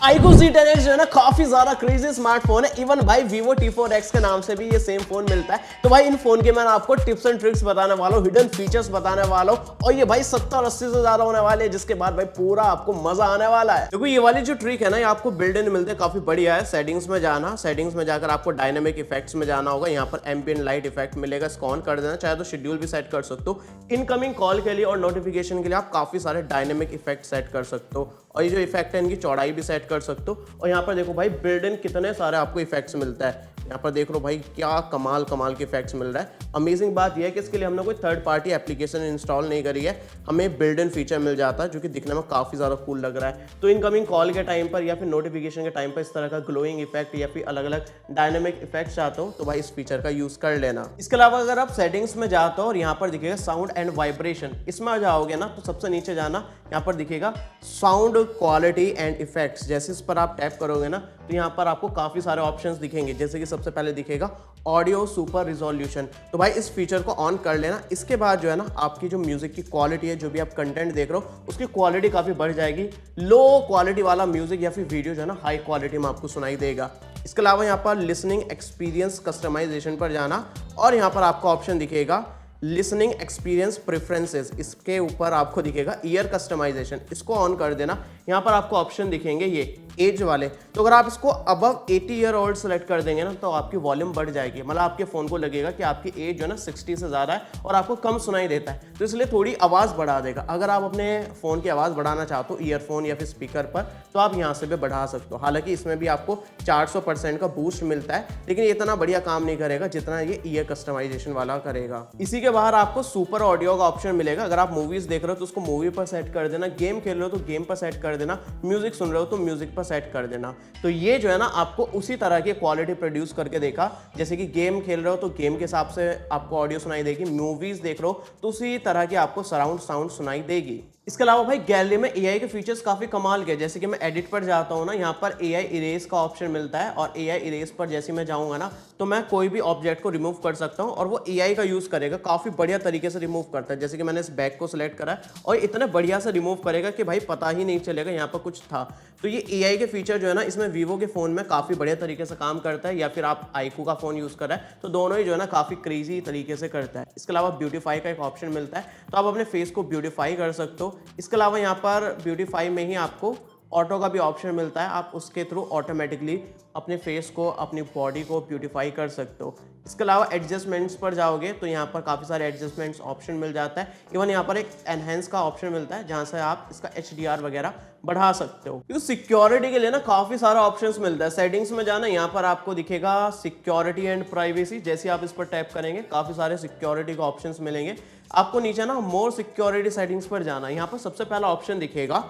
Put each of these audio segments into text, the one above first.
iQOO C10X जो है ना काफी ज्यादा क्रेजी स्मार्टफोन है। इवन भाई Vivo T4X के नाम से भी ये सेम फोन मिलता है। तो भाई इन फोन के मैं आपको टिप्स एंड ट्रिक्स बताने वाला हूँ, हिडन फीचर्स बताने वाला हूँ और ये भाई 70-80 से ज्यादा होने वाले हैं, जिसके बाद भाई पूरा आपको मजा आने वाला है। देखो ये वाली जो ट्रिक है ना, ये आपको बिल्ड इन मिलते हैं, काफी बढ़िया है। सेटिंग्स में जाना, सेटिंग्स में जाकर आपको डायनेमिक इफेक्ट्स में जाना होगा। यहाँ पर एम्बिएंट लाइट इफेक्ट मिलेगा, इसको ऑन कर देना। चाहे तो शेड्यूल भी सेट कर सकते हो। इनकमिंग कॉल के लिए और नोटिफिकेशन के लिए आप काफी सारे डायनेमिक इफेक्ट सेट कर सकते हो और ये जो इफेक्ट है इनकी चौड़ाई भी सेट कर सकते हो। और यहाँ पर देखो भाई बिल्ड इन कितने सारे आपको इफेक्ट्स मिलता है। यहाँ पर देख लो भाई क्या कमाल कमाल के इफेक्ट्स मिल रहा है। अमेजिंग बात यह है कि इसके लिए हमने कोई थर्ड पार्टी एप्लीकेशन इंस्टॉल नहीं करी है, हमें बिल्ड इन फीचर मिल जाता है जो कि दिखने में काफी ज्यादा कूल लग रहा है। तो इनकमिंग कॉल के टाइम पर या फिर नोटिफिकेशन के टाइम पर इस तरह का ग्लोइंग इफेक्ट या फिर अलग अलग डायनेमिक इफेक्ट चाहते हो तो भाई इस फीचर का यूज कर लेना। इसके अलावा अगर आप सेटिंग्स में जाते हो और यहाँ पर दिखेगा साउंड एंड वाइब्रेशन, इसमें आ जाओगे ना तो सबसे नीचे जाना, यहाँ पर दिखेगा साउंड क्वालिटी एंड इफेक्ट्स। जैसे इस पर आप टैप करोगे ना तो यहाँ पर आपको काफी सारे ऑप्शंस दिखेंगे। जैसे कि सबसे पहले दिखेगा ऑडियो सुपर रिजोल्यूशन, तो भाई इस फीचर को ऑन कर लेना। इसके बाद जो है ना आपकी जो म्यूजिक की क्वालिटी है, जो भी आप कंटेंट देख रहे हो उसकी क्वालिटी काफी बढ़ जाएगी। लो क्वालिटी वाला म्यूजिक या फिर वीडियो जो है ना हाई क्वालिटी में आपको सुनाई देगा। इसके अलावा यहाँ पर लिसनिंग एक्सपीरियंस कस्टमाइजेशन पर जाना और यहाँ पर आपको ऑप्शन दिखेगा लिसनिंग एक्सपीरियंस प्रेफरेंसेस, इसके ऊपर आपको दिखेगा ईयर कस्टमाइजेशन, इसको ऑन कर देना। यहाँ पर आपको ऑप्शन दिखेंगे ये एज वाले, तो अगर आप इसको अबव 80 ईयर ओल्ड सेलेक्ट कर देंगे ना तो आपकी वॉल्यूम बढ़ जाएगी। मतलब आपके फोन को लगेगा कि आपकी एज जो है ना 60 से ज़्यादा है और आपको कम सुनाई देता है, तो इसलिए थोड़ी आवाज़ बढ़ा देगा। अगर आप अपने फ़ोन की आवाज़ बढ़ाना चाहते हो ईयरफोन या फिर स्पीकर पर तो आप यहाँ से भी बढ़ा सकते हो। हालांकि इसमें भी आपको 400% का बूस्ट मिलता है, लेकिन ये इतना बढ़िया काम नहीं करेगा जितना ये ईयर कस्टमाइजेशन वाला करेगा। इसी के बाहर आपको सुपर ऑडियो का ऑप्शन मिलेगा। अगर आप मूवीज देख रहे हो तो उसको मूवी पर सेट कर देना, गेम खेल रहे हो तो गेम पर सेट कर देना, म्यूजिक सुन रहे हो तो म्यूजिक पर सेट कर देना। तो ये जो है ना आपको उसी तरह की क्वालिटी प्रोड्यूस करके देखा। जैसे कि गेम खेल रहे हो तो गेम के हिसाब से आपको ऑडियो सुनाई देगी, मूवीज देख रहे हो तो उसी तरह की आपको सराउंड साउंड सुनाई देगी। इसके अलावा भाई गैलरी में एआई के फीचर्स काफी कमाल के, जैसे कि मैं एडिट पर जाता हूँ ना, यहाँ पर एआई इरेज का ऑप्शन मिलता है और एआई इरेज पर जैसे मैं जाऊंगा ना तो मैं कोई भी ऑब्जेक्ट को रिमूव कर सकता हूँ और वो एआई का यूज करेगा, काफी बढ़िया तरीके से रिमूव करता है। जैसे कि मैंने इस बैग को सिलेक्ट करा है और इतना बढ़िया से रिमूव करेगा कि भाई पता ही नहीं चलेगा यहाँ पर कुछ था। तो ये एआई के फीचर जो है ना इसमें वीवो के फोन में काफी बढ़िया तरीके से काम करता है, या फिर आप iQOO का फोन यूज कर रहा है तो दोनों ही जो है ना काफी क्रेजी तरीके से करता है। इसके अलावा ब्यूटीफाई का एक ऑप्शन मिलता है, तो आप अपने फेस को ब्यूटीफाई कर सकते हो। इसके अलावा यहाँ पर ब्यूटीफाई में ही आपको ऑटो का भी ऑप्शन मिलता है, आप उसके थ्रू ऑटोमेटिकली अपने फेस को अपनी बॉडी को ब्यूटीफाई कर सकते हो। इसके अलावा एडजस्टमेंट्स पर जाओगे तो यहाँ पर काफ़ी सारे एडजस्टमेंट्स ऑप्शन मिल जाता है। इवन यहाँ पर एक एनहेंस का ऑप्शन मिलता है जहाँ से आप इसका HDR वगैरह बढ़ा सकते हो। क्योंकि सिक्योरिटी के लिए ना काफ़ी सारा ऑप्शंस मिलता है। सेटिंग्स में जाना, यहाँ पर आपको दिखेगा सिक्योरिटी एंड प्राइवेसी, जैसे आप इस पर टैप करेंगे काफ़ी सारे सिक्योरिटी के ऑप्शंस मिलेंगे। आपको नीचे ना मोर सिक्योरिटी सेटिंग्स पर जाना, यहाँ पर सबसे पहला ऑप्शन दिखेगा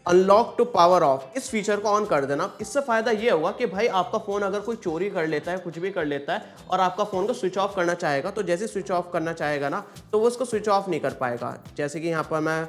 अनलॉक टू पावर ऑफ, इस फीचर को ऑन कर देना। इससे फायदा ये होगा कि भाई आपका फोन अगर कोई चोरी कर लेता है, कुछ भी कर लेता है और आपका फोन को स्विच ऑफ करना चाहेगा तो जैसे स्विच ऑफ करना चाहेगा ना तो वो उसको स्विच ऑफ नहीं कर पाएगा। जैसे कि यहाँ पर मैं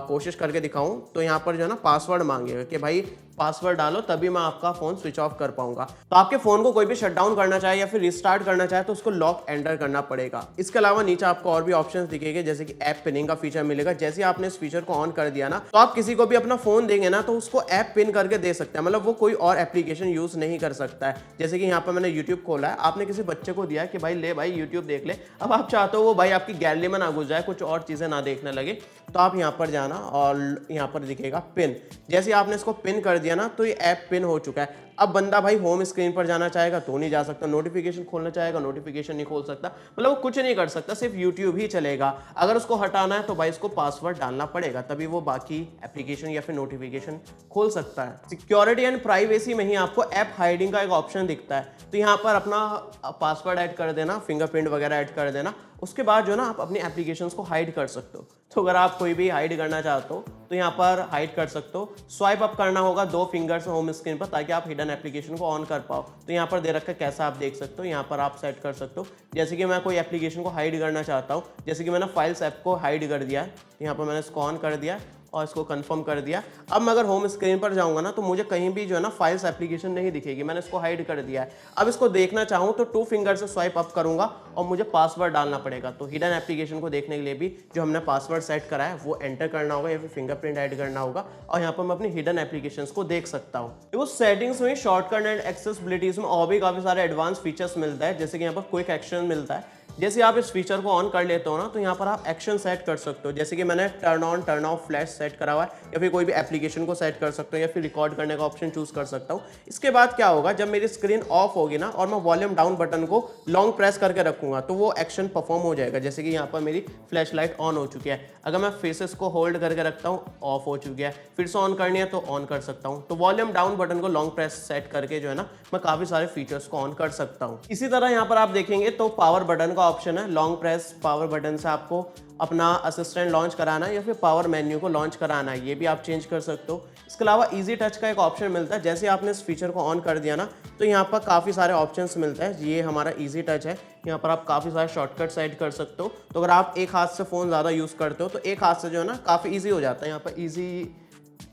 कोशिश करके दिखाऊं तो यहाँ पर जो है ना पासवर्ड मांगेगा कि भाई पासवर्ड डालो तभी मैं आपका फोन स्विच ऑफ कर पाऊंगा। तो आपके फोन को कोई भी शट डाउन करना चाहे या फिर रिस्टार्ट करना चाहे तो उसको लॉक एंटर करना पड़ेगा। इसके अलावा नीचे आपको और भी ऑप्शंस दिखेंगे, जैसे कि ऐप पिनिंग का फीचर मिलेगा। जैसे आपने इस फीचर को ऑन कर दिया ना तो आप किसी को भी अपना फोन देंगे ना तो उसको ऐप पिन करके दे सकते हैं, मतलब वो कोई और एप्लीकेशन यूज नहीं कर सकता है। जैसे कि यहाँ पर मैंने यूट्यूब खोला है, आपने किसी बच्चे को दिया कि भाई ले भाई यूट्यूब देख ले, अब आप चाहते हो वो भाई आपकी गैलरी में ना घुस जाए, कुछ और चीजें ना देखने लगे, तो आप यहाँ पर जाना और यहाँ पर दिखेगा पिन। जैसे आपने इसको पिन कर दिया ना तो ये ऐप पिन हो चुका है। अब बंदा भाई होम स्क्रीन पर जाना चाहेगा तो नहीं जा सकता, नोटिफिकेशन खोलना चाहेगा नोटिफिकेशन नहीं खोल सकता, मतलब वो कुछ नहीं कर सकता, सिर्फ यूट्यूब ही चलेगा। अगर उसको हटाना है तो भाई इसको पासवर्ड डालना पड़ेगा, तभी वो बाकी एप्लीकेशन या फिर नोटिफिकेशन खोल सकता है। सिक्योरिटी एंड प्राइवेसी में ही आपको ऐप हाइडिंग का एक ऑप्शन दिखता है, तो यहाँ पर अपना पासवर्ड ऐड कर देना, फिंगरप्रिंट वगैरह ऐड कर देना, उसके बाद जो है ना आप अपनी एप्लीकेशंस को हाइड कर सकते हो। तो अगर आप कोई भी हाइड करना चाहते हो तो यहाँ पर हाइड कर सकते हो। स्वाइप अप करना होगा 2 फिंगर से होम स्क्रीन पर ताकि आप हिडन एप्लीकेशन को ऑन कर पाओ। तो यहाँ पर दे रखा है कैसा आप देख सकते हो, यहाँ पर आप सेट कर सकते हो। जैसे कि मैं कोई एप्लीकेशन को हाइड करना चाहता हूँ, जैसे कि मैंने फाइल्स ऐप को हाइड कर दिया है, यहाँ पर मैंने इसको ऑन कर दिया और इसको कंफर्म कर दिया। अब मैं अगर होम स्क्रीन पर जाऊंगा ना तो मुझे कहीं भी जो है ना फाइल्स एप्लीकेशन नहीं दिखेगी, मैंने इसको हाइड कर दिया है। अब इसको देखना चाहूँ तो 2 फिंगर से स्वाइप अप करूंगा और मुझे पासवर्ड डालना पड़ेगा। तो हिडन एप्लीकेशन को देखने के लिए भी जो हमने पासवर्ड सेट करा है वो एंटर करना होगा या फिर फिंगरप्रिंट ऐड करना होगा और यहाँ पर मैं अपनी हिडन एप्लीकेशंस को देख सकता हूँ। देखो सेटिंग्स में शॉर्टकट एंड एक्सेसिबिलिटीज में और भी काफी सारे एडवांस फीचर्स मिलता है, जैसे कि यहाँ पर क्विक एक्शन मिलता है। जैसे आप इस फीचर को ऑन कर लेते हो ना तो यहाँ पर आप एक्शन सेट कर सकते हो, जैसे कि मैंने turn on turn off flash set करा हुआ है, या फिर कोई भी एप्लीकेशन को सेट कर सकते हो या फिर रिकॉर्ड करने का ऑप्शन चूज कर सकता हूँ। इसके बाद क्या होगा, जब मेरी स्क्रीन ऑफ होगी ना और मैं वॉल्यूम डाउन बटन को लॉन्ग प्रेस करके रखूंगा तो वो एक्शन परफॉर्म हो जाएगा। जैसे कि यहाँ पर मेरी फ्लैश लाइट ऑन हो चुकी है, अगर मैं फेसेस को होल्ड करके रखता हूँ ऑफ हो चुकी है, फिर से ऑन करनी है तो ऑन कर सकता हूँ। तो वॉल्यूम डाउन बटन को लॉन्ग प्रेस सेट करके जो है ना मैं काफी सारे फीचर्स को ऑन कर सकता हूँ। इसी तरह यहाँ पर आप देखेंगे तो पावर बटन का ऑप्शन है, लॉन्ग प्रेस पावर बटन से आपको अपना असिस्टेंट लॉन्च कराना है या फिर पावर मेन्यू को लॉन्च कराना है, ये भी आप चेंज कर सकते हो। इसके अलावा इजी टच का एक ऑप्शन मिलता है, जैसे आपने इस फीचर को ऑन कर दिया ना तो यहाँ पर काफ़ी सारे ऑप्शंस मिलते हैं। ये हमारा इजी टच है, यहाँ पर आप काफ़ी सारे शॉर्टकट सेट कर सकते हो। तो अगर आप एक हाथ से फ़ोन ज़्यादा यूज़ करते हो तो एक हाथ से जो है ना काफ़ी ईजी हो जाता है। यहाँ पर ईजी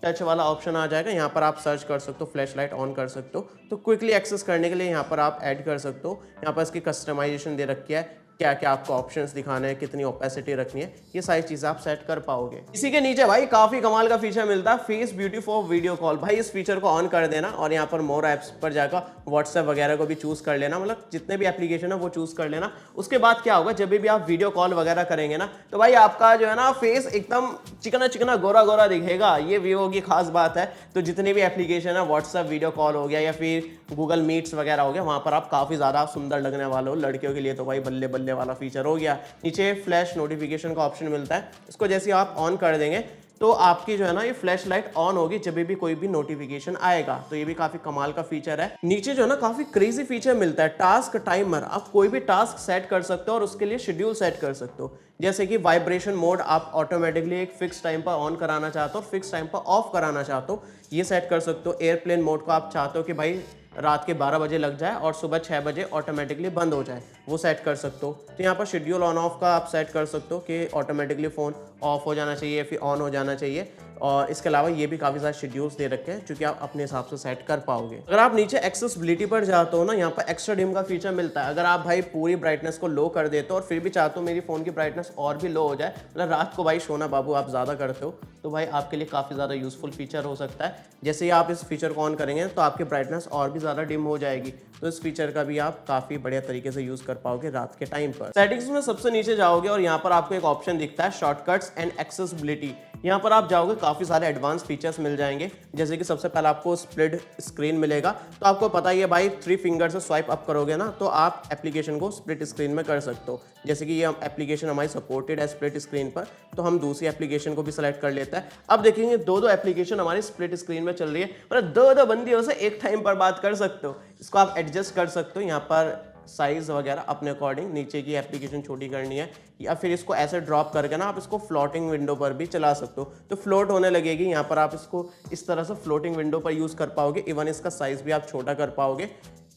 टच वाला ऑप्शन आ जाएगा, यहाँ पर आप सर्च कर सकते हो, फ्लैश लाइट ऑन कर सकते हो। तो क्विकली एक्सेस करने के लिए यहाँ पर आप ऐड कर सकते हो। यहाँ पर इसकी कस्टमाइजेशन दे रखी है, क्या क्या आपको ऑप्शंस दिखाने हैं, कितनी ओपेसिटी रखनी है, ये सारी चीजें आप सेट कर पाओगे। इसी के नीचे भाई काफी कमाल का फीचर मिलता है, face beauty for video call. भाई इस फीचर को ऑन कर देना और यहाँ पर मोर ऐप्स पर जाकर व्हाट्सएप वगैरह को भी चूज कर लेना, मतलब जितने भी एप्लीकेशन है वो चूज कर लेना। उसके बाद क्या होगा, जब भी आप वीडियो कॉल वगैरह करेंगे ना तो भाई आपका जो है ना फेस एकदम चिकना चिकना गोरा गोरा दिखेगा, ये वीवो की खास बात है। तो जितनी भी एप्लीकेशन है, व्हाट्सएप वीडियो कॉल हो गया या फिर गूगल मीट्स वगैरह हो गया, वहां पर आप काफी ज्यादा सुंदर लगने वाले हो। लड़कियों के लिए तो भाई बल्ले बल्ले वाला फीचर हो गया। नीचे फ्लैश नोटिफिकेशन का ऑप्शन मिलता है, इसको जैसे आप ऑन कर देंगे तो आपकी जो है ना ये फ्लैश लाइट ऑन होगी जब भी कोई भी नोटिफिकेशन आएगा। तो ये भी काफी कमाल का फीचर है। नीचे जो है ना काफी क्रेजी फीचर मिलता है, टास्क टाइमर। आप कोई भी टास्क सेट कर सकते हो और उसके लिए शेड्यूल सेट कर सकते हो, जैसे कि वाइब्रेशन मोड आप ऑटोमेटिकली एक फिक्स टाइम पर ऑन कराना चाहते हो, फिक्स टाइम पर ऑफ कराना चाहते हो, ये सेट कर सकते हो। एयरप्लेन मोड को आप चाहते हो कि भाई रात के 12 बजे लग जाए और सुबह 6 बजे ऑटोमेटिकली बंद हो जाए, वो सेट कर सकते हो। तो यहाँ पर शेड्यूल ऑन ऑफ का आप सेट कर सकते हो कि ऑटोमेटिकली फ़ोन ऑफ हो जाना चाहिए फिर ऑन हो जाना चाहिए। और इसके अलावा ये भी काफ़ी सारे शेड्यूल्स दे रखे हैं जो कि आप अपने हिसाब से सेट कर पाओगे। अगर आप नीचे एक्सेसिबिलिटी पर जाते हो ना, यहाँ पर एक्स्ट्रा डिम का फीचर मिलता है। अगर आप भाई पूरी ब्राइटनेस को लो कर देते हो और फिर भी चाहते हो मेरी फ़ोन की ब्राइटनेस और भी लो हो जाए, मतलब रात को भाई सोना बाबू आप ज़्यादा करते हो, तो भाई आपके लिए काफ़ी ज़्यादा यूजफुल फीचर हो सकता है। जैसे ही आप इस फीचर को ऑन करेंगे तो आपकी ब्राइटनेस और भी ज़्यादा डिम हो जाएगी, तो इस फीचर का भी आप काफ़ी बढ़िया तरीके से यूज़ कर पाओगे रात के टाइम पर। सेटिंग्स में सबसे नीचे जाओगे और यहाँ पर आपको एक ऑप्शन दिखता है शॉर्टकट्स एंड एक्सेसिबिलिटी। यहाँ पर आप जाओगे काफ़ी सारे एडवांस फीचर्स मिल जाएंगे, जैसे कि सबसे पहले आपको स्प्लिट स्क्रीन मिलेगा। तो आपको पता ही है भाई 3 फिंगर से स्वाइप अप करोगे ना तो आप एप्लीकेशन को स्प्लिट स्क्रीन में कर सकते हो। जैसे कि ये एप्लीकेशन हमारी सपोर्टेड है स्प्लिट स्क्रीन पर, तो हम दूसरी एप्लीकेशन को भी सेलेक्ट कर लेता है। अब देखेंगे दो एप्लीकेशन हमारी स्प्लिट स्क्रीन में चल रही है, मतलब दो बंदियों से एक टाइम पर बात कर सकते हो। इसको आप एडजस्ट कर सकते हो, यहाँ पर साइज वगैरह अपने अकॉर्डिंग, नीचे की एप्लीकेशन छोटी करनी है या फिर इसको ऐसे ड्रॉप करके ना आप इसको फ्लोटिंग विंडो पर भी चला सकते हो, तो फ्लोट होने लगेगी। यहाँ पर आप इसको इस तरह से फ्लोटिंग विंडो पर यूज़ कर पाओगे। इवन इसका साइज भी आप छोटा कर पाओगे।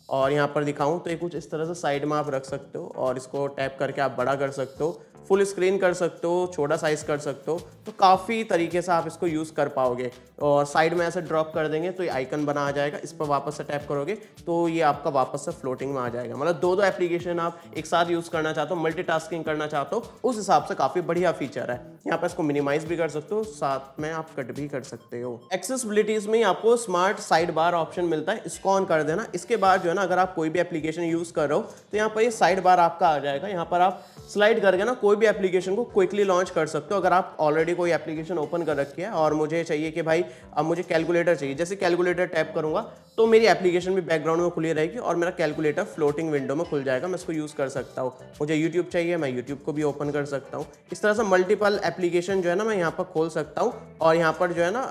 और यहाँ पर दिखाऊं तो ये कुछ इस तरह से साइड में आप रख सकते हो और इसको टैप करके आप बड़ा कर सकते हो, फुल स्क्रीन कर सकते हो, छोटा साइज कर सकते हो। तो काफ़ी तरीके से आप इसको यूज़ कर पाओगे। और साइड में ऐसे ड्रॉप कर देंगे तो ये आइकन बना आ जाएगा, इस पर वापस से टैप करोगे तो ये आपका वापस से फ्लोटिंग में आ जाएगा। मतलब दो एप्लीकेशन आप एक साथ यूज़ करना चाहते हो, मल्टीटास्किंग करना चाहते हो, उस हिसाब से काफ़ी बढ़िया फीचर है। यहाँ पर इसको मिनिमाइज भी कर सकते हो, साथ में आप कट भी कर सकते हो। एक्सेसिबिलिटीज में आपको स्मार्ट साइड बार ऑप्शन मिलता है, इसको ऑन कर देना। इसके बाद जो है ना अगर आप कोई भी एप्लीकेशन यूज़ कर रहे हो तो यहाँ पर ये साइड बार आपका आ जाएगा। यहाँ पर आप स्लाइड करके ना कोई भी एप्लीकेशन को क्विकली लॉन्च कर सकते हो। अगर आप ऑलरेडी कोई एप्लीकेशन ओपन कर रखी है और मुझे चाहिए कि भाई अब मुझे कैलकुलेटर चाहिए, जैसे कैलकुलेटर टैप करूंगा तो मेरी एप्लीकेशन भी बैकग्राउंड में खुली रहेगी और मेरा कैलकुलेटर फ्लोटिंग विंडो में खुल जाएगा, मैं इसको यूज़ कर सकता हूँ। मुझे यूट्यूब चाहिए, मैं यूट्यूब को भी ओपन कर सकता हूँ। इस तरह से मल्टीपल एप्लीकेशन जो है ना मैं यहाँ पर खोल सकता हूँ और यहाँ पर जो है ना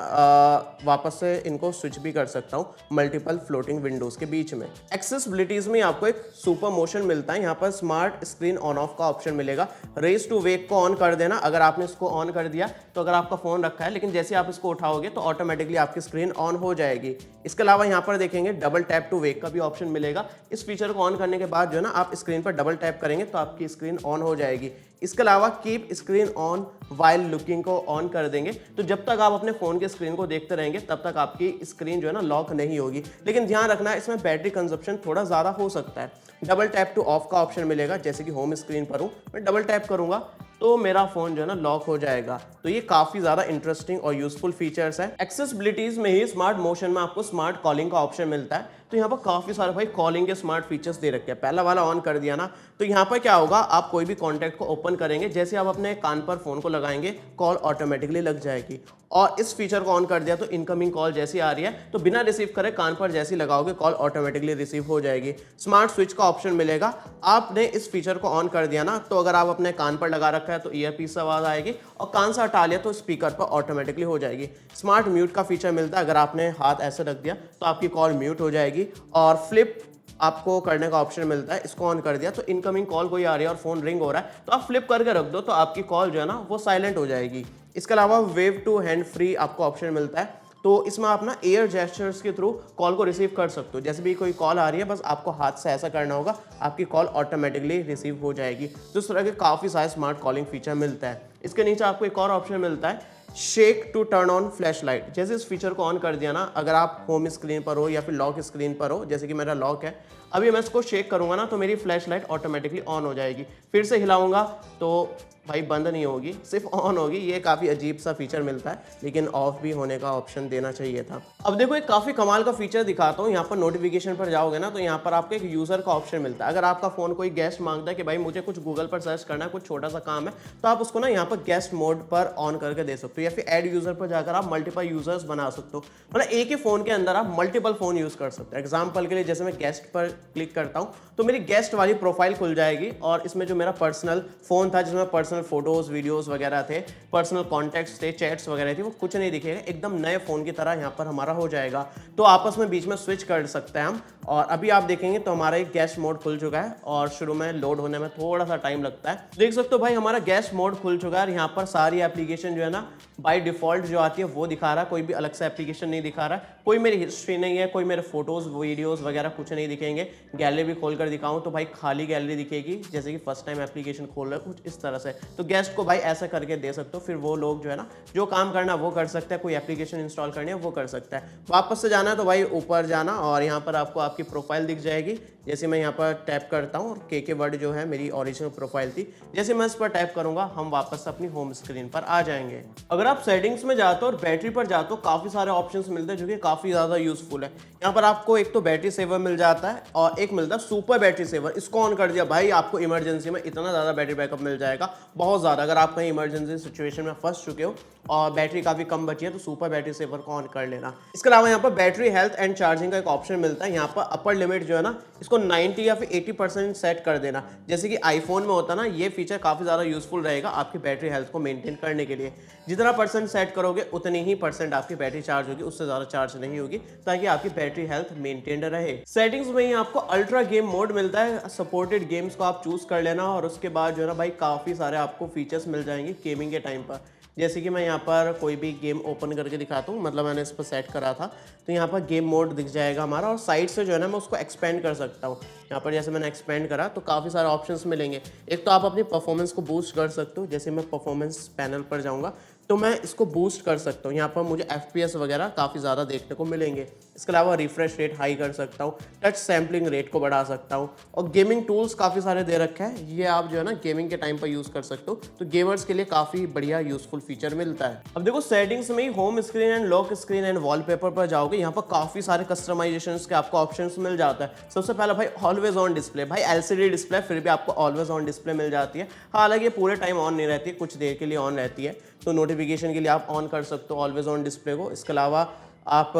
वापस से इनको स्विच भी कर सकता हूँ मल्टीपल फ्लोटिंग विंडोज़ के बीच में। एक्सेसिबिलिटीज़ में आपको एक सुपर मोशन मिलता है, यहाँ पर स्मार्ट स्क्रीन ऑन ऑफ का ऑप्शन मिलेगा। रेज टू वेक को ऑन कर देना। अगर आपने इसको ऑन कर दिया तो अगर आपका फ़ोन रखा है लेकिन जैसे आप इसको उठाओगे तो ऑटोमेटिकली आपकी स्क्रीन ऑन हो जाएगी। इसके अलावा यहाँ पर पर देखेंगे डबल टैप टू वेक का भी ऑप्शन मिलेगा। इस फीचर को ऑन करने के बाद जो है ना आप स्क्रीन पर डबल टैप करेंगे तो आपकी स्क्रीन ऑन हो जाएगी। इसके अलावा keep screen on while looking को ऑन कर देंगे, तो जब तक आप अपने फोन के स्क्रीन को देखते रहेंगे तब तक आपकी स्क्रीन जो है ना लॉक नहीं होगी। लेकिन ध्यान रखना है इसमें बैटरी कंजप्शन थोड़ा ज़्यादा हो सकता है। डबल टैप टू ऑफ का ऑप्शन मिलेगा, जैसे कि होम स्क्रीन पर हूँ मैं डबल टैप करूंगा तो मेरा फोन जो है ना लॉक हो जाएगा। तो ये काफी ज्यादा इंटरेस्टिंग और यूजफुल फीचर्स है। एक्सेसिबिलिटीज में ही स्मार्ट मोशन में आपको स्मार्ट कॉलिंग का ऑप्शन मिलता है। तो यहाँ पर काफी सारे भाई कॉलिंग के स्मार्ट फीचर्स दे रखे हैं। पहला वाला ऑन कर दिया ना तो यहाँ पर क्या होगा, आप कोई भी कॉन्टैक्ट को ओपन करेंगे, जैसे आप अपने कान पर फोन को लगाएंगे कॉल ऑटोमेटिकली लग जाएगी। और इस फीचर को ऑन कर दिया तो इनकमिंग कॉल जैसी आ रही है तो बिना रिसीव करे कान पर जैसी लगाओगे कॉल ऑटोमेटिकली रिसीव हो जाएगी। स्मार्ट स्विच का ऑप्शन मिलेगा। आपने इस फीचर को ऑन कर दिया ना तो अगर आप अपने कान पर लगा रखा है तो ईयरपीस से आवाज आएगी और कान से हटा लिया तो स्पीकर पर ऑटोमेटिकली हो जाएगी। स्मार्ट म्यूट का फीचर मिलता है, अगर आपने हाथ ऐसे रख दिया तो आपकी कॉल म्यूट हो जाएगी। और फ्लिप आपको करने का ऑप्शन मिलता है, इसको ऑन कर दिया तो इनकमिंग कॉल कोई आ रही है और फोन रिंग हो रहा है तो आप फ्लिप करके रख दो तो आपकी कॉल जो है ना वो साइलेंट हो जाएगी। इसके अलावा वेव टू हैंड फ्री आपको ऑप्शन मिलता है, तो इसमें आप ना एयर जेस्चर्स के थ्रू कॉल को रिसीव कर सकते हो। जैसे भी कोई कॉल आ रही है बस आपको हाथ से ऐसा करना होगा, आपकी कॉल ऑटोमेटिकली रिसीव हो जाएगी। तो इस तरह के काफ़ी सारे स्मार्ट कॉलिंग फीचर मिलता है। इसके नीचे आपको एक और ऑप्शन मिलता है shake to turn on flash light. जैसे इस फीचर को ऑन कर दिया ना, अगर आप होम स्क्रीन पर हो या फिर लॉक स्क्रीन पर हो, जैसे कि मेरा लॉक है, अभी मैं इसको शेक करूंगा ना तो मेरी फ्लैश लाइट ऑटोमेटिकली ऑन हो जाएगी। फिर से हिलाऊंगा तो भाई बंद नहीं होगी, सिर्फ ऑन होगी। ये काफ़ी अजीब सा फीचर मिलता है, लेकिन ऑफ भी होने का ऑप्शन देना चाहिए था। अब देखो एक काफ़ी कमाल का फीचर दिखाता हूँ। यहाँ पर नोटिफिकेशन पर जाओगे ना तो यहाँ पर आपको एक यूज़र का ऑप्शन मिलता है। अगर आपका फ़ोन कोई गेस्ट मांगता है कि भाई मुझे कुछ गूगल पर सर्च करना है, कुछ छोटा सा काम है, तो आप उसको ना यहाँ पर गेस्ट मोड पर ऑन करके दे सकते हो, या फिर ऐड यूज़र पर जाकर आप मल्टीपल यूज़र्स बना सकते हो। मतलब एक ही फ़ोन के अंदर आप मल्टीपल फ़ोन यूज़ कर सकते हो। एग्जाम्पल के लिए जैसे मैं गेस्ट पर क्लिक करता हूँ तो मेरी गेस्ट वाली प्रोफाइल खुल जाएगी और इसमें जो मेरा पर्सनल फ़ोन था जिसमें पर्सनल फोटोज़ वीडियोस वगैरह थे, पर्सनल कॉन्टैक्ट्स थे, चैट्स वगैरह थी, वो कुछ नहीं दिखेगा, एकदम नए फ़ोन की तरह यहाँ पर हमारा हो जाएगा। तो आपस में बीच में स्विच कर सकते हैं हम। और अभी आप देखेंगे तो हमारा एक गेस्ट मोड खुल चुका है और शुरू में लोड होने में थोड़ा सा टाइम लगता है। देख सकते हो भाई हमारा गेस्ट मोड खुल चुका है। यहाँ पर सारी एप्लीकेशन जो है ना बाय डिफॉल्ट जो आती है वो दिखा रहा है, कोई भी अलग से एप्लीकेशन नहीं दिखा रहा है, कोई मेरी हिस्ट्री नहीं है, कोई मेरे फोटोज़ वीडियोज़ वगैरह कुछ नहीं दिखेंगे। गैलरी भी खोल कर दिखाऊँ तो भाई खाली गैलरी दिखेगी, जैसे कि फर्स्ट टाइम एप्लीकेशन खोल रहे कुछ इस तरह से। तो गेस्ट को भाई ऐसा करके दे सकते हो, फिर वो लोग जो है ना जो काम करना वो कर सकते हैं, कोई एप्लीकेशन इंस्टॉल करनी है वो कर सकता है। वापस से जाना है तो भाई ऊपर जाना और यहाँ पर आपको आपकी प्रोफाइल दिख जाएगी। जैसे मैं यहाँ पर टैप करता हूँ और के वर्ड जो है मेरी ओरिजिनल प्रोफाइल थी, जैसे मैं इस पर टैप करूंगा हम वापस अपनी होम स्क्रीन पर आ जाएंगे। अगर आप सेटिंग्स में जाते हो और बैटरी पर जाते हो काफ़ी सारे ऑप्शंस मिलते हैं जो कि काफ़ी ज़्यादा यूजफुल है। यहाँ पर आपको एक तो बैटरी सेवर मिल जाता है और एक मिलता है सुपर बैटरी सेवर। इसको ऑन कर दिया भाई आपको इमरजेंसी में इतना ज़्यादा बैटरी बैकअप मिल जाएगा, बहुत ज़्यादा। अगर आप कहीं इमरजेंसी सिचुएशन में फंस चुके हो और बैटरी काफ़ी कम बची है तो सुपर बैटरी सेवर को ऑन कर लेना। इसके अलावा यहाँ पर बैटरी हेल्थ एंड चार्जिंग का एक ऑप्शन मिलता है। यहाँ पर अपर लिमिट जो है ना इसको 90 या फिर 80% सेट कर देना, जैसे कि आईफोन में होता है ना। ये फीचर काफ़ी ज़्यादा यूजफुल रहेगा आपकी बैटरी हेल्थ को मेंटेन करने के लिए। जितना परसेंट सेट करोगे उतनी ही परसेंट आपकी बैटरी चार्ज होगी, उससे ज़्यादा चार्ज नहीं होगी, ताकि आपकी बैटरी हेल्थ मेंटेन रहे। सेटिंग्स में ही आपको अल्ट्रा गेम मोड मिलता है, सपोर्टेड गेम्स को आप चूज कर लेना और उसके बाद जो है ना भाई काफ़ी सारे आपको फीचर्स मिल जाएंगे गेमिंग के टाइम पर। जैसे कि मैं यहाँ पर कोई भी गेम ओपन करके दिखाता हूँ, मतलब मैंने इस पर सेट करा था तो यहाँ पर गेम मोड दिख जाएगा हमारा और साइड से जो है ना मैं उसको एक्सपेंड कर सकता हूँ। यहाँ पर जैसे मैंने एक्सपेंड करा तो काफ़ी सारे ऑप्शंस मिलेंगे। एक तो आप अपनी परफॉर्मेंस को बूस्ट कर सकते हो, जैसे मैं परफॉर्मेंस पैनल पर जाऊँगा तो मैं इसको बूस्ट कर सकता हूँ। यहाँ पर मुझे FPS वगैरह काफ़ी ज़्यादा देखने को मिलेंगे। इसके अलावा रिफ्रेश रेट हाई कर सकता हूँ, टच सैम्पलिंग रेट को बढ़ा सकता हूँ और गेमिंग टूल्स काफ़ी सारे दे रखे हैं। ये आप जो है ना गेमिंग के टाइम पर यूज़ कर सकते हो, तो गेमर्स के लिए काफ़ी बढ़िया यूजफुल फीचर मिलता है। अब देखो सेटिंग्स में ही home screen and lock screen and wallpaper पर जाओगे, यहाँ पर काफ़ी सारे कस्टमाइजेशन के आपको ऑप्शन मिल जाता है। सबसे पहला भाई ऑलवेज ऑन डिस्प्ले। भाई LCD डिस्प्ले फिर भी आपको ऑलवेज ऑन डिस्प्ले मिल जाती है, हालांकि ये पूरे टाइम ऑन नहीं रहती है, कुछ देर के लिए ऑन रहती है। तो नोटिफिकेशन के लिए आप ऑन कर सकते हो ऑलवेज ऑन डिस्प्ले को। इसके अलावा आप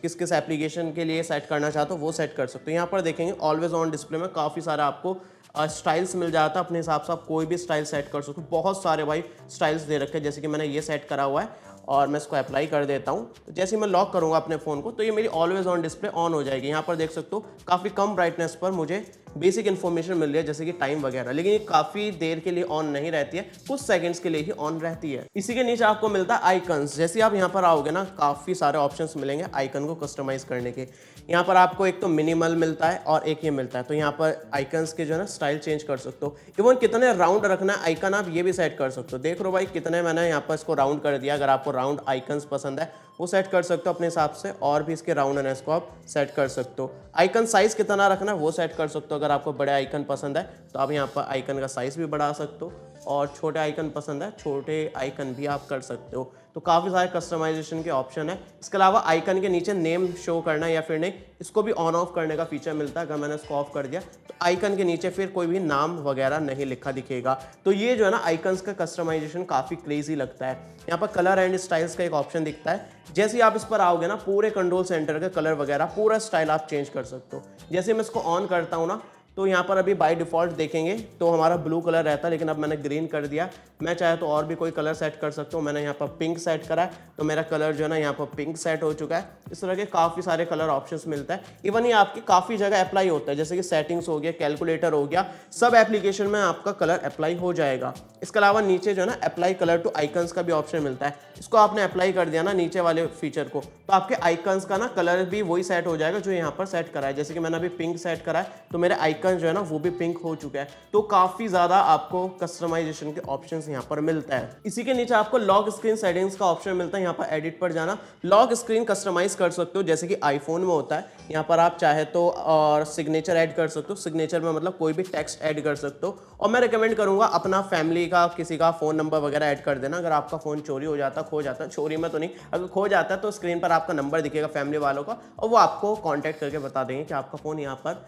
किस किस एप्लीकेशन के लिए सेट करना चाहते हो वो सेट कर सकते हो। यहाँ पर देखेंगे ऑलवेज ऑन डिस्प्ले में काफ़ी सारा आपको स्टाइल्स मिल जाता है, अपने हिसाब से आप कोई भी स्टाइल सेट कर सकते हो। बहुत सारे भाई स्टाइल्स दे रखे हैं, जैसे कि मैंने ये सेट करा हुआ है और मैं इसको अप्लाई कर देता हूँ। तो जैसे मैं लॉक करूँगा अपने फ़ोन को तो ये मेरी ऑलवेज ऑन डिस्प्ले ऑन हो जाएगी। यहाँ पर देख सकते हो काफ़ी कम ब्राइटनेस पर मुझे बेसिक इन्फॉर्मेशन मिल रही है जैसे कि टाइम वगैरह, लेकिन ये काफी देर के लिए ऑन नहीं रहती है, कुछ सेकंड्स के लिए ही ऑन रहती है। इसी के नीचे आपको मिलता है आइकन्स। जैसे आप यहाँ पर आओगे ना, काफी सारे ऑप्शंस मिलेंगे आइकन को कस्टमाइज करने के। यहाँ पर आपको एक तो मिनिमल मिलता है और एक ये मिलता है, तो यहाँ पर आइकन्स के जो है ना स्टाइल चेंज कर सकते हो। इवन कितने राउंड रखना है आइकन आप ये भी सेट कर सकते हो। देख लो भाई कितने मैंने यहाँ पर इसको राउंड कर दिया। अगर आपको राउंड आइकन्स पसंद है वो सेट कर सकते हो अपने हिसाब से, और भी इसके राउंडनेस को आप सेट कर सकते हो। आइकन साइज कितना रखना है वो सेट कर सकते हो। अगर आपको बड़े आइकन पसंद है तो आप यहाँ पर आइकन का साइज भी बढ़ा सकते हो, और छोटे आइकन पसंद है छोटे आइकन भी आप कर सकते हो। तो काफ़ी सारे कस्टमाइजेशन के ऑप्शन है। इसके अलावा आइकन के नीचे नेम शो करना या फिर नहीं, इसको भी ऑन ऑफ करने का फीचर मिलता है। अगर मैंने इसको ऑफ कर दिया तो आइकन के नीचे फिर कोई भी नाम वगैरह नहीं लिखा दिखेगा। तो ये जो है ना आइकन्स का कस्टमाइजेशन काफ़ी क्रेजी लगता है। यहाँ पर कलर एंड स्टाइल्स का एक ऑप्शन दिखता है। जैसे ही आप इस पर आओगे ना, पूरे कंट्रोल सेंटर के कलर वगैरह पूरा स्टाइल आप चेंज कर सकते हो। जैसे मैं इसको ऑन करता हूँ ना, तो यहाँ पर अभी बाय डिफ़ॉल्ट देखेंगे तो हमारा ब्लू कलर रहता है, लेकिन अब मैंने ग्रीन कर दिया। मैं चाहे तो और भी कोई कलर सेट कर सकता हूँ। मैंने यहाँ पर पिंक सेट करा है तो मेरा कलर जो है ना यहाँ पर पिंक सेट हो चुका है। इस तरह के काफ़ी सारे कलर ऑप्शंस मिलता है। इवन ये आपकी काफ़ी जगह अप्लाई होता है, जैसे कि सेटिंग्स हो गया, कैलकुलेटर हो गया, सब एप्लीकेशन में आपका कलर अप्लाई हो जाएगा। इसके अलावा नीचे जो है ना अप्लाई कलर टू आइकन्स का भी ऑप्शन मिलता है। इसको आपने अप्लाई कर दिया ना नीचे वाले फीचर को, तो आपके आइकन्स का ना कलर भी वही सेट हो जाएगा जो यहाँ पर सेट करा है। जैसे कि मैंने अभी पिंक सेट करा है तो मेरे आइकन जो है ना वो भी पिंक हो चुका है। तो काफ़ी ज़्यादा आपको कस्टमाइजेशन के ऑप्शंस यहाँ पर मिलता है। इसी के नीचे आपको लॉक स्क्रीन सेटिंग्स का ऑप्शन मिलता है। यहाँ पर एडिट पर जाना, लॉक स्क्रीन कस्टमाइज कर सकते हो जैसे कि आईफोन में होता है। यहाँ पर आप चाहे तो और सिग्नेचर ऐड कर सकते हो। सिग्नेचर में मतलब कोई भी टेक्स्ट ऐड कर सकते हो। और मैं रिकमेंड करूंगा अपना फैमिली का किसी का फ़ोन नंबर वगैरह ऐड कर देना। अगर आपका फ़ोन चोरी हो जाता, खो जाता, चोरी में तो नहीं, अगर खो जाता है तो स्क्रीन पर आपका नंबर दिखेगा फैमिली वालों का, और वो आपको कॉन्टैक्ट करके बता देंगे कि आपका फ़ोन यहाँ पर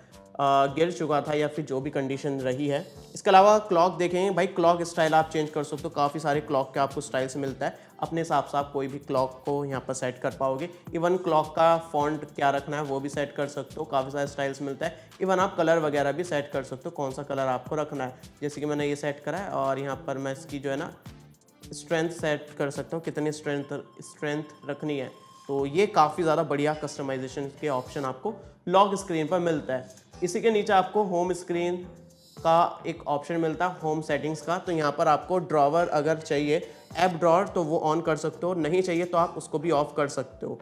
गिर चुका था या फिर जो भी कंडीशन रही है। इसके अलावा क्लॉक देखेंगे भाई, क्लॉक स्टाइल आप चेंज कर सकते हो। काफ़ी सारे क्लॉक के आपको स्टाइल्स मिलता है, अपने हिसाब से आप कोई भी क्लॉक को यहाँ पर सेट कर पाओगे। इवन क्लॉक का फॉन्ट क्या रखना है वो भी सेट कर सकते हो। काफ़ी सारे स्टाइल्स मिलता है। इवन आप कलर वगैरह भी सेट कर सकते हो, कौन सा कलर आपको रखना है। जैसे कि मैंने ये सेट करा है, और यहाँ पर मैं इसकी जो है ना स्ट्रेंथ सेट कर सकता हूँ, कितनी स्ट्रेंथ रखनी है। तो ये काफ़ी ज़्यादा बढ़िया कस्टमाइजेशन के ऑप्शन आपको लॉक स्क्रीन पर मिलता है। इसी के नीचे आपको होम स्क्रीन का एक ऑप्शन मिलता है, होम सेटिंग्स का। तो यहाँ पर आपको ड्रॉवर अगर चाहिए, ऐप ड्रॉवर, तो वो ऑन कर सकते हो, नहीं चाहिए तो आप उसको भी ऑफ कर सकते हो।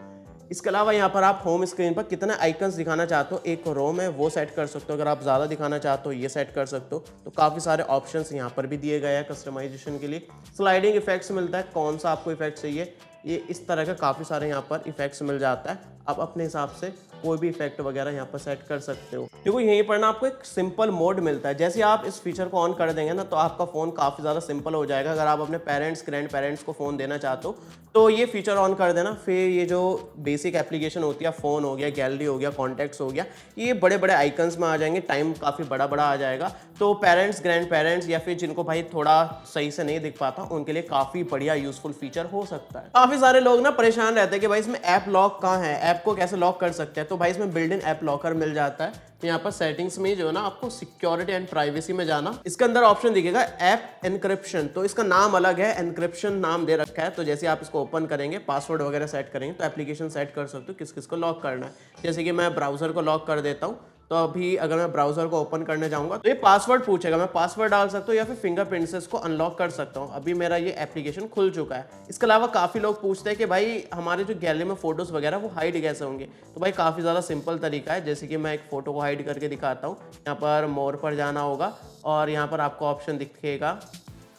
इसके अलावा यहाँ पर आप होम स्क्रीन पर कितने आइकन्स दिखाना चाहते हो, एक रो में वो सेट कर सकते हो। अगर आप ज़्यादा दिखाना चाहते हो ये सेट कर सकते हो। तो काफ़ी सारे ऑप्शंस यहाँ पर भी दिए गए हैं कस्टमाइजेशन के लिए। स्लाइडिंग इफेक्ट्स मिलता है, कौन सा आपको इफेक्ट चाहिए, ये इस तरह का काफ़ी सारे यहाँ पर इफेक्ट्स मिल जाता है। आप अपने हिसाब से कोई भी इफेक्ट वगैरह यहाँ पर सेट कर सकते हो। देखो यहीं पर ना आपको एक सिंपल मोड मिलता है। जैसे आप इस फीचर को ऑन कर देंगे ना, तो आपका फ़ोन काफ़ी ज़्यादा सिंपल हो जाएगा। अगर आप अपने पेरेंट्स, ग्रैंड पेरेंट्स को फ़ोन देना चाहते हो तो ये फीचर ऑन कर देना। फिर ये जो बेसिक एप्लीकेशन होती है, फ़ोन हो गया, गैलरी हो गया, कॉन्टैक्ट्स हो गया, ये बड़े बड़े आइकन्स में आ जाएंगे, टाइम काफ़ी बड़ा बड़ा आ जाएगा। तो पेरेंट्स, ग्रैंड पेरेंट्स या फिर जिनको भाई थोड़ा सही से नहीं दिख पाता, उनके लिए काफ़ी बढ़िया यूजफुल फीचर हो सकता है। काफ़ी सारे लोग ना परेशान रहते हैं कि भाई इसमें ऐप लॉक कहाँ है, ऐप को कैसे लॉक कर सकते हैं। तो भाई इसमें बिल्ट इन ऐप लॉकर मिल जाता है। तो यहाँ पर सेटिंग्स में जो है ना आपको सिक्योरिटी एंड प्राइवेसी में जाना, इसके अंदर ऑप्शन दिखेगा ऐप एनक्रिप्शन। तो इसका नाम अलग है, एनक्रिप्शन नाम दे रखा है। तो जैसे आप इसको ओपन करेंगे, पासवर्ड वगैरह सेट करेंगे, तो एप्लीकेशन सेट कर सकते हो किस किस को लॉक करना है। जैसे कि मैं ब्राउजर को लॉक कर देता हूँ, तो अभी अगर मैं ब्राउजर को ओपन करने जाऊंगा तो ये पासवर्ड पूछेगा, मैं पासवर्ड डाल सकता हूँ या फिर फिंगरप्रिंट से इसको अनलॉक कर सकता हूँ। अभी मेरा ये एप्लीकेशन खुल चुका है। इसके अलावा काफ़ी लोग पूछते हैं कि भाई हमारे जो गैलरी में फोटोज़ वगैरह वो हाइड कैसे होंगे। तो भाई काफ़ी ज़्यादा सिंपल तरीका है। जैसे कि मैं एक फ़ोटो को हाइड करके दिखाता हूँ। यहाँ पर मोर पर जाना होगा और यहाँ पर आपको ऑप्शन दिखेगा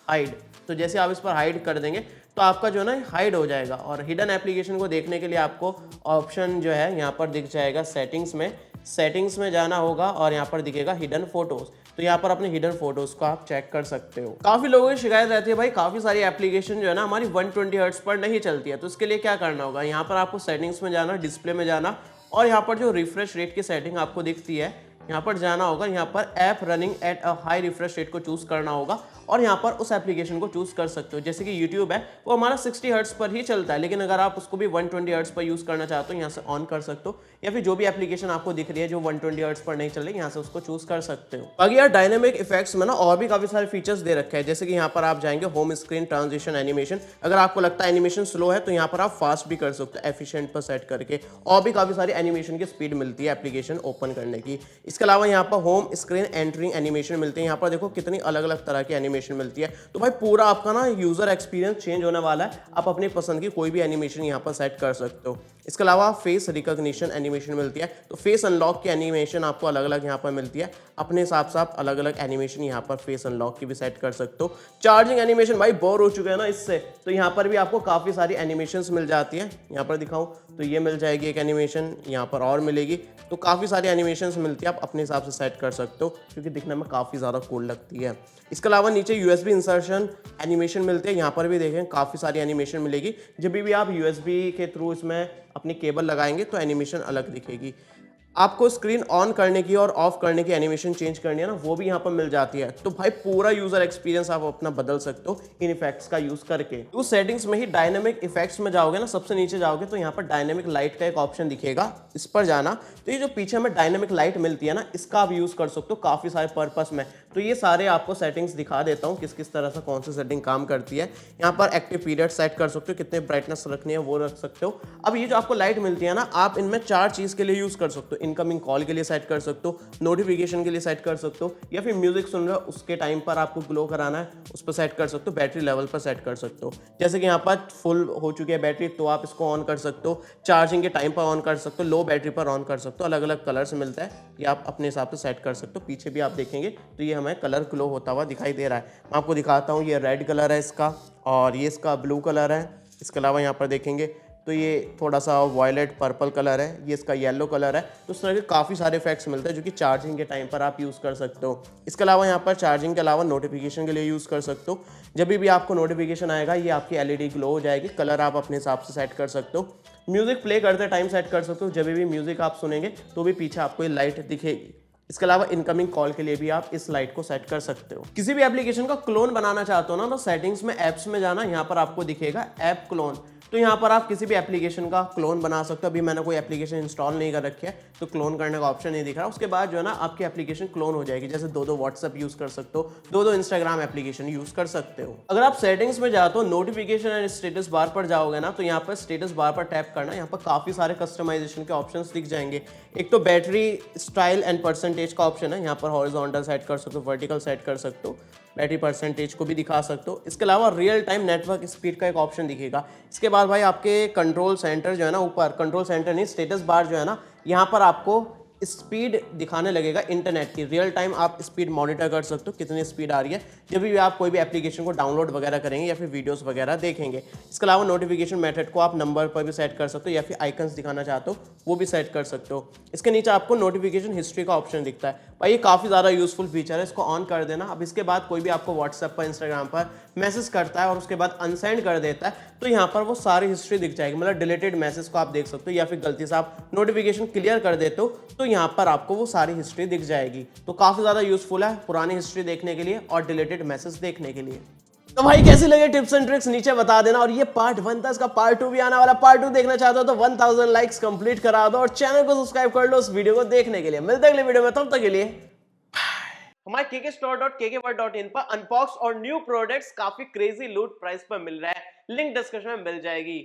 हाइड। तो जैसे आप इस पर हाइड कर देंगे तो आपका जो है ना हाइड हो जाएगा। और हिडन एप्लीकेशन को देखने के लिए आपको ऑप्शन जो है यहाँ पर दिख जाएगा सेटिंग्स में जाना होगा और यहाँ पर दिखेगा हिडन फोटोज। तो यहाँ पर अपने हिडन फोटोज को आप चेक कर सकते हो। काफी लोगों की शिकायत रहती है भाई काफी सारी एप्लीकेशन जो है ना हमारी 120 हर्ट्ज पर नहीं चलती है। तो इसके लिए क्या करना होगा, यहाँ पर आपको सेटिंग्स में जाना, डिस्प्ले में जाना और यहाँ पर जो रिफ्रेश रेट की सेटिंग आपको दिखती है यहाँ पर जाना होगा। यहाँ पर app running at a high refresh rate को चूज करना होगा और यहाँ पर उस एप्लीकेशन को चूज कर सकते हो। जैसे कि YouTube है वो हमारा 60 हर्ट्ज पर ही चलता है, लेकिन अगर आप उसको भी 120 हर्ट्ज पर यूज करना चाहते हो यहाँ से ऑन कर सकते हो, या फिर जो भी एप्लीकेशन आपको दिख रही है जो 120 हर्ट्ज पर नहीं चल रही यहाँ से उसको चूज कर सकते हो। बाकी यार डायनेमिक इफेक्ट्स में ना और भी काफी सारे फीचर्स दे रखे हैं। जैसे कि यहाँ पर आप जाएंगे होम स्क्रीन ट्रांजिशन एनिमेशन, अगर आपको लगता है एनिमेशन स्लो है तो यहाँ पर आप फास्ट भी कर सकते हो एफिशिएंट पर सेट करके, और भी काफी सारी एनिमेशन की स्पीड मिलती है एप्लीकेशन ओपन करने की। इसके इसके अलावा यहाँ पर होम स्क्रीन एंटरिंग एनिमेशन मिलते हैं। यहाँ पर देखो कितनी अलग अलग तरह की एनिमेशन मिलती है। तो भाई पूरा आपका ना यूजर एक्सपीरियंस चेंज होने वाला है। आप अपनी पसंद की कोई भी एनिमेशन यहाँ पर सेट कर सकते हो। इसके अलावा फेस रिकॉग्निशन एनिमेशन मिलती है। तो फेस अनलॉक की एनिमेशन आपको अलग अलग यहाँ पर मिलती है। अपने हिसाब से आप अलग अलग एनिमेशन यहाँ पर फेस अनलॉक की भी सेट कर सकते हो। चार्जिंग एनिमेशन, भाई बोर हो चुके हैं ना इससे, तो यहाँ पर भी आपको काफ़ी सारी एनिमेशंस मिल जाती है। यहाँ पर दिखाऊं तो ये मिल जाएगी एक एनिमेशन, यहाँ पर और मिलेगी। तो काफ़ी सारी एनिमेशंस मिलती है, आप अपने हिसाब से सेट कर सकते हो, क्योंकि दिखने में काफ़ी ज़्यादा कूल लगती है। इसके अलावा नीचे यूएसबी इंसर्शन एनिमेशन मिलते हैं। यहाँ पर भी देखें काफ़ी सारी एनिमेशन मिलेगी। जब भी आप यूएसबी के थ्रू इसमें अपनी केबल लगाएंगे तो एनिमेशन अलग दिखेगी। आपको स्क्रीन ऑन करने की और ऑफ करने की एनिमेशन चेंज करनी है ना, वो भी यहाँ पर मिल जाती है। तो भाई पूरा यूजर एक्सपीरियंस आप अपना बदल सकते हो इन इफेक्ट्स का यूज करके। तो सेटिंग्स में ही डायनेमिक इफेक्ट्स में जाओगे ना, सबसे नीचे जाओगे तो यहाँ पर डायनेमिक लाइट का एक ऑप्शन दिखेगा, इस पर जाना। तो ये जो पीछे हमें डायनेमिक लाइट मिलती है ना, इसका आप यूज कर सकते हो काफी सारे पर्पस में। तो ये सारे आपको सेटिंग्स दिखा देता हूँ किस किस तरह से कौन सी सेटिंग काम करती है। यहाँ पर एक्टिव पीरियड सेट कर सकते हो, कितने ब्राइटनेस रखनी है वो रख सकते हो। अब ये जो आपको लाइट मिलती है ना, आप इनमें 4 चीज के लिए यूज कर सकते हो। इनकमिंग कॉल के लिए सेट कर सकते हो, नोटिफिकेशन के लिए सेट कर सकते हो, या फिर म्यूजिक सुन रहे हो उसके टाइम पर आपको ग्लो कराना है उस पर सेट कर सकते हो, बैटरी लेवल पर सेट कर सकते हो। जैसे कि यहाँ पर फुल हो चुकी है बैटरी तो आप इसको ऑन कर सकते हो, चार्जिंग के टाइम पर ऑन कर सकते हो, लो बैटरी पर ऑन कर सकते हो। अलग अलग कलर्स मिलता है, ये आप अपने हिसाब से सेट कर सकते हो। पीछे भी आप देखेंगे तो ये हमें कलर ग्लो होता हुआ दिखाई दे रहा है। मैं आपको दिखाता हूँ, ये रेड कलर है इसका और ये इसका ब्लू कलर है। इसके अलावा यहाँ पर देखेंगे तो ये थोड़ा सा वॉयलेट पर्पल कलर है, ये इसका येलो कलर है। तो इस तरह के काफ़ी सारे इफेक्ट्स मिलते हैं जो कि चार्जिंग के टाइम पर आप यूज़ कर सकते हो। इसके अलावा यहाँ पर चार्जिंग के अलावा नोटिफिकेशन के लिए यूज़ कर सकते हो। जब भी आपको नोटिफिकेशन आएगा ये आपकी एलईडी ग्लो हो जाएगी। कलर आप अपने हिसाब से सेट कर सकते हो। म्यूजिक प्ले करते टाइम सेट कर सकते हो, जब भी म्यूजिक आप सुनेंगे तो भी पीछे आपको ये लाइट दिखेगी। इसके अलावा इनकमिंग कॉल के लिए भी आप इस लाइट को सेट कर सकते हो। किसी भी एप्लीकेशन का क्लोन बनाना चाहते हो ना, तो सेटिंग्स में ऐप्स में जाना, यहाँ पर आपको दिखेगा ऐप क्लोन। तो यहाँ पर आप किसी भी एप्लीकेशन का क्लोन बना सकते हो। अभी मैंने कोई एप्लीकेशन इंस्टॉल नहीं कर रखी है तो क्लोन करने का ऑप्शन नहीं दिख रहा। उसके बाद जो है ना आपकी एप्लीकेशन क्लोन हो जाएगी। जैसे 2 व्हाट्सएप यूज कर सकते हो, 2 इंस्टाग्राम एप्लीकेशन यूज कर सकते हो। अगर आप सेटिंग्स में जाते हो, नोटिफिकेशन एंड स्टेटस बार पर जाओगे ना, तो यहाँ पर स्टेटस बार पर टैप करना, यहाँ पर काफी सारे कस्टमाइजेशन के ऑप्शन दिख जाएंगे। एक तो बैटरी स्टाइल एंड परसेंटेज का ऑप्शन है, यहाँ पर हॉरिजॉन्टल सेट कर सकते हो, वर्टिकल सेट कर सकते हो, बैटरी परसेंटेज को भी दिखा सकते हो। इसके अलावा रियल टाइम नेटवर्क स्पीड का एक ऑप्शन दिखेगा। इसके बाद भाई आपके कंट्रोल सेंटर जो है ना, ऊपर कंट्रोल सेंटर नहीं, स्टेटस बार जो है ना, यहाँ पर आपको स्पीड दिखाने लगेगा इंटरनेट की। रियल टाइम आप स्पीड मॉनिटर कर सकते हो कितनी स्पीड आ रही है जब भी आप कोई भी एप्लीकेशन को डाउनलोड वगैरह करेंगे या फिर वीडियोस वगैरह देखेंगे। इसके अलावा नोटिफिकेशन मेथड को आप नंबर पर भी सेट कर सकते हो, या फिर आइकन्स दिखाना चाहते हो वो भी सेट कर सकते हो। इसके नीचे आपको नोटिफिकेशन हिस्ट्री का ऑप्शन दिखता है। भाई ये काफ़ी ज़्यादा यूजफुल फीचर है, इसको ऑन कर देना। अब इसके बाद कोई भी आपको व्हाट्सएप पर, इंस्टाग्राम पर मैसेज करता है और उसके बाद अनसेंड कर देता है, तो यहाँ पर वो सारी हिस्ट्री दिख जाएगी। मतलब डिलीटेड मैसेज को आप देख सकते हो, या फिर गलती से आप नोटिफिकेशन क्लियर कर देते हो तो यहाँ पर आपको वो सारी हिस्ट्री दिख जाएगी। तो काफ़ी ज़्यादा यूजफुल है पुरानी हिस्ट्री देखने के लिए और डिलीटेड मैसेज देखने के लिए। तो भाई कैसी लगे टिप्स एंड ट्रिक्स नीचे बता देना। और ये पार्ट 1 था, इसका पार्ट 2 भी आने वाला। पार्ट 2 देखना चाहते हो तो 1000 लाइक्स कंप्लीट करा दो और चैनल को सब्सक्राइब कर लो उस वीडियो को देखने के लिए। मिलते हैं अगले वीडियो में, तब तक के लिए हमारे kkstore.kkworld.in पर अनबॉक्स और न्यू प्रोडक्ट्स काफी क्रेजी लूट प्राइस पर मिल रहा है। लिंक डिस्क्रिप्शन में मिल जाएगी।